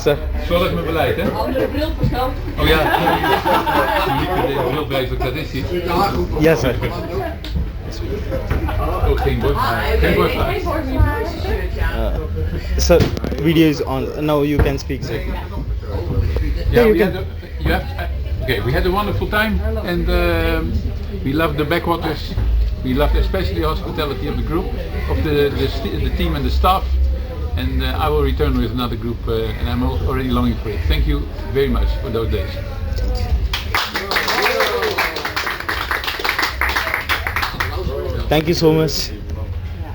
Zo. Zorg met beleid, hè? Andere bril verschoten. Oh ja, deze brilprijs, dat is hij. Yes, sir. Oh, geen borst. Geen borst. So, video is on. Now you can speak, sir. Yeah, you we can. had okay, we had a wonderful time, and we loved the backwaters. We loved especially the hospitality of the group, of the team and the staff. And I will return with another group, and I'm already longing for it. Thank you very much for those days. Thank you so much.